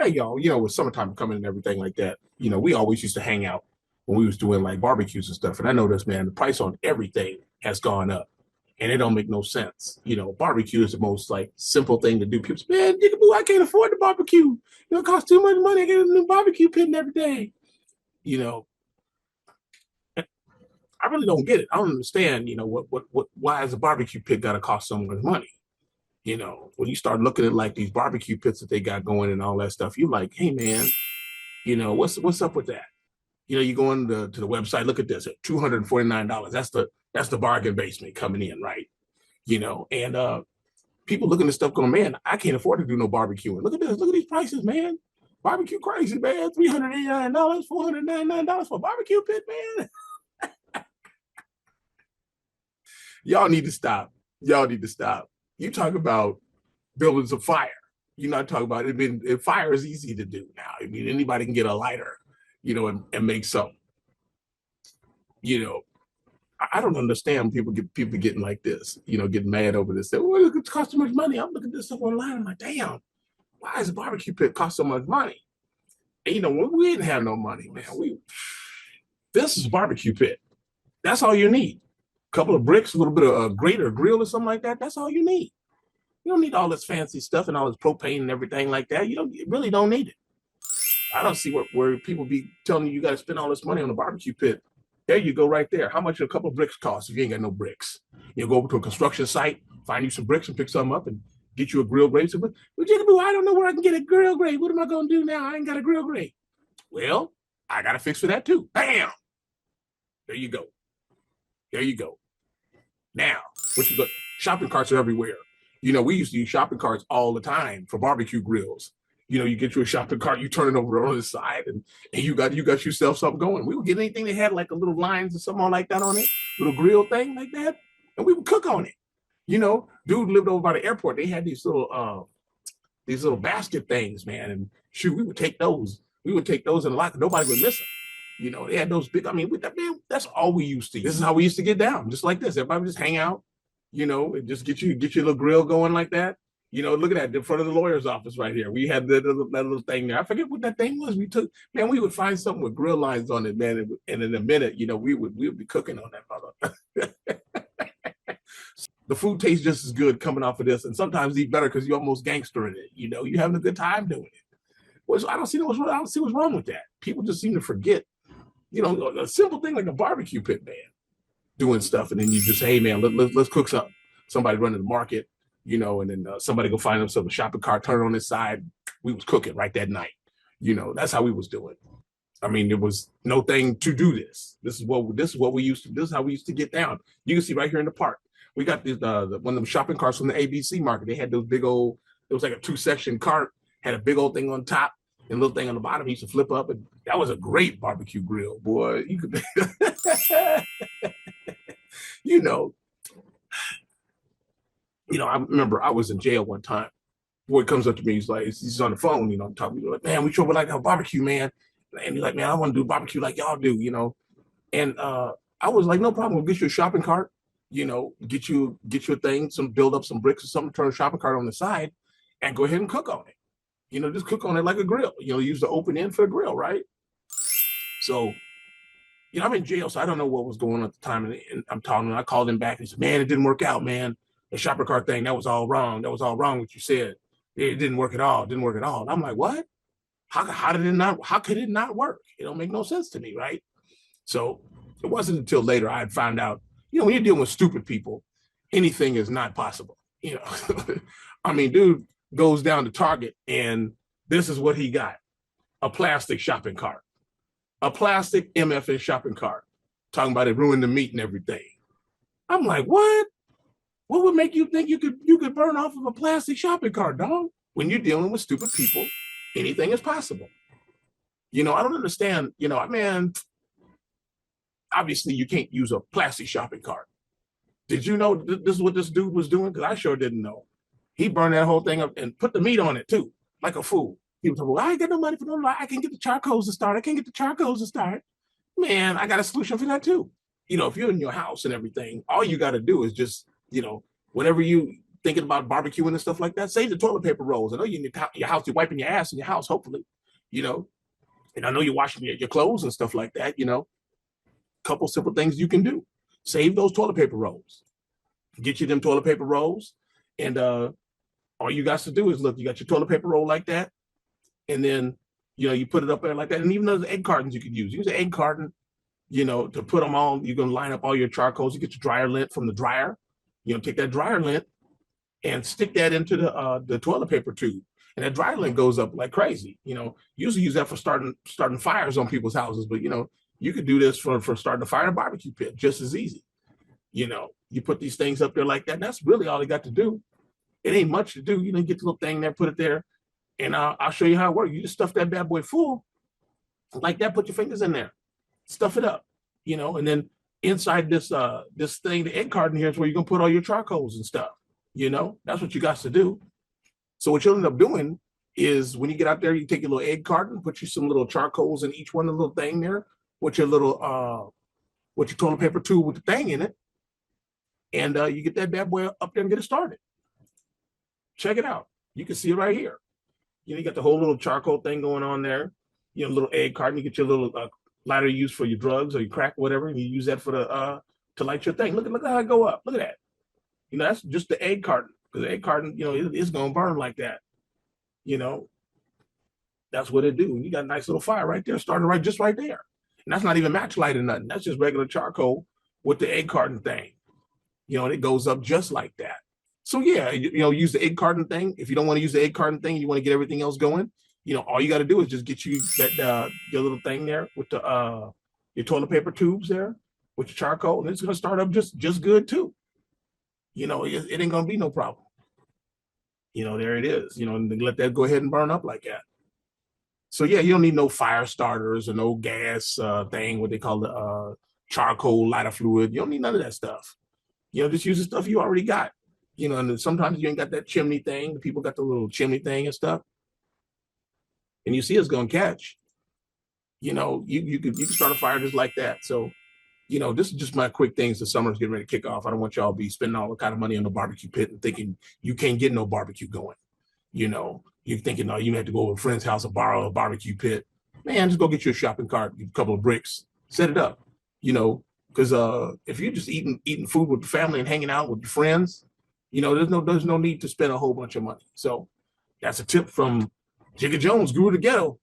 Hey, y'all, with summertime coming and everything like that, we always used to hang out when we was doing like barbecues and stuff. And I noticed, man, the price on everything has gone up and it don't make no sense. Barbecue is the most like simple thing to do. People say, man, Jigga I can't afford the barbecue. It costs too much money. I get a new barbecue pit and everything. You know, I really don't get it. I don't understand, why is a barbecue pit got to cost so much money? When you start looking at like these barbecue pits that they got going and all that stuff, you're like, hey, man, what's up with that? You go to the website, look at this at $249. That's the bargain basement coming in, right? And people looking at stuff going, man, I can't afford to do no barbecuing. Look at this, look at these prices, man. Barbecue crazy, man. $389, $499 for a barbecue pit, man. Y'all need to stop. Y'all need to stop. You talk about buildings of fire. You're not talking about it. Fire is easy to do now. I mean, anybody can get a lighter, and make something. I don't understand people getting like this, getting mad over this. Well, it costs so much money. I'm looking at this stuff online. I'm like, damn, why does a barbecue pit cost so much money? And when we didn't have no money, man, this is a barbecue pit. That's all you need. A couple of bricks, a little bit of a grate or grill or something like that. That's all you need. You don't need all this fancy stuff and all this propane and everything like that. You really don't need it. I don't see where people be telling you got to spend all this money on a barbecue pit. There you go, right there. How much a couple of bricks cost if you ain't got no bricks? You go over to a construction site, find you some bricks and pick some up and get you a grill grate. But I don't know where I can get a grill grate. What am I going to do now? I ain't got a grill grate. Well, I got a fix for that too. Bam! There you go. There you go. Now, what you got? Shopping carts are everywhere. We used to use shopping carts all the time for barbecue grills. You get you a shopping cart, you turn it over on the side, and you got yourself something going. We would get anything that had like a little lines or something like that on it, little grill thing like that, and we would cook on it. Dude lived over by the airport. They had these little basket things, man, and shoot, we would take those. We would take those in the locker. Nobody would miss them. They had those big. I mean, that's all we used to use. This is how we used to get down, just like this. Everybody would just hang out, and just get your little grill going like that. Look at that in front of the lawyer's office right here. We had that little thing there. I forget what that thing was. We would find something with grill lines on it, man. And in a minute, we would be cooking on that mother. The food tastes just as good coming off of this, and sometimes eat better because you're almost gangster in it. You're having a good time doing it. Well, I don't see what's wrong with that. People just seem to forget, a simple thing like a barbecue pit, man, doing stuff, and then you just, hey, man, let's cook something. Somebody running the market. And then somebody go find themselves a shopping cart, turn it on this side. We was cooking right that night. That's how we was doing. I mean, there was no thing to do this. This is what we used to. This is how we used to get down. You can see right here in the park. We got this one of them shopping carts from the ABC market. They had those big old. It was like a 2-section cart. Had a big old thing on top and a little thing on the bottom. He used to flip up, and that was a great barbecue grill, boy. You could, I remember I was in jail one time. Boy comes up to me, he's on the phone, talking to me like, man, we sure would like to have a barbecue, man. And he's like, man, I want to do barbecue like y'all do, And I was like, no problem. We'll get you a shopping cart, get you a thing, build up some bricks or something, turn a shopping cart on the side, and go ahead and cook on it. Just cook on it like a grill. Use the open end for a grill, right? So, I'm in jail, so I don't know what was going on at the time. And I'm talking, and I called him back and he said, man, it didn't work out, man. The shopping cart thing, that was all wrong. That was all wrong what you said. It didn't work at all. It didn't work at all. And I'm like, what? How did it not? How could it not work? It don't make no sense to me, right? So it wasn't until later I had found out, when you're dealing with stupid people, anything is not possible. I mean, dude goes down to Target and this is what he got: a plastic shopping cart, a plastic MFN shopping cart. Talking about it ruined the meat and everything. I'm like, what? What would make you think you could burn off of a plastic shopping cart, dog? When you're dealing with stupid people, anything is possible. I don't understand. Man, obviously you can't use a plastic shopping cart. Did you know this is what this dude was doing? Because I sure didn't know. He burned that whole thing up and put the meat on it too, like a fool. He was like, well, I ain't got no money for no. I can't get the charcoals to start. I can't get the charcoals to start. Man, I got a solution for that too. If you're in your house and everything, all you got to do is just, whenever you thinking about barbecuing and stuff like that, save the toilet paper rolls. I know you're in your house, you're wiping your ass in your house, hopefully, you know, and I know you're washing your clothes and stuff like that, you know. Couple simple things you can do. Save those toilet paper rolls. Get you them toilet paper rolls, and all you got to do is look. You got your toilet paper roll like that, and then you put it up there like that. And even those egg cartons you could use. Use an egg carton, to put them on. You're gonna line up all your charcoals. You get your dryer lint from the dryer. Take that dryer lint and stick that into the toilet paper tube. And that dryer lint goes up like crazy. Usually use that for starting fires on people's houses, but you could do this for starting a fire in a barbecue pit just as easy. You put these things up there like that. And that's really all you got to do. It ain't much to do. Get the little thing there, put it there, and I'll show you how it works. You just stuff that bad boy full like that. Put your fingers in there, stuff it up, and then inside this thing, the egg carton here is where you're gonna put all your charcoals and stuff. That's what you got to do. So what you'll end up doing is when you get out there, you take your little egg carton, put you some little charcoals in each one of the little thing there with your little with your toilet paper tube with the thing in it, and you get that bad boy up there and get it started. Check it out. You can see it right here. You got the whole little charcoal thing going on there. Little egg carton. You get your little lighter you use for your drugs or your crack, or whatever, and you use that for the to light your thing. Look at how it go up. Look at that. That's just the egg carton. Because the egg carton, it's gonna burn like that. That's what it do. You got a nice little fire right there, starting just right there. And that's not even match light or nothing. That's just regular charcoal with the egg carton thing. And it goes up just like that. So yeah, use the egg carton thing. If you don't want to use the egg carton thing, you want to get everything else going. All you got to do is just get you that your little thing there with the your toilet paper tubes there with your charcoal, and it's gonna start up just good too. It ain't gonna be no problem. There it is. And let that go ahead and burn up like that. So yeah, you don't need no fire starters or no gas thing, what they call the charcoal lighter fluid. You don't need none of that stuff. Just use the stuff you already got. And sometimes you ain't got that chimney thing. The people got the little chimney thing and stuff. And you see it's gonna catch. You can start a fire just like that. So, this is just my quick things. The summer's getting ready to kick off. I don't want y'all to be spending all the kind of money on the barbecue pit and thinking you can't get no barbecue going. You're thinking, no, you have to go to a friend's house and borrow a barbecue pit. Man, just go get you a shopping cart, get a couple of bricks, set it up. Because if you're just eating food with the family and hanging out with your friends, there's no need to spend a whole bunch of money. So that's a tip from Jigga Jones, Guru to Ghetto.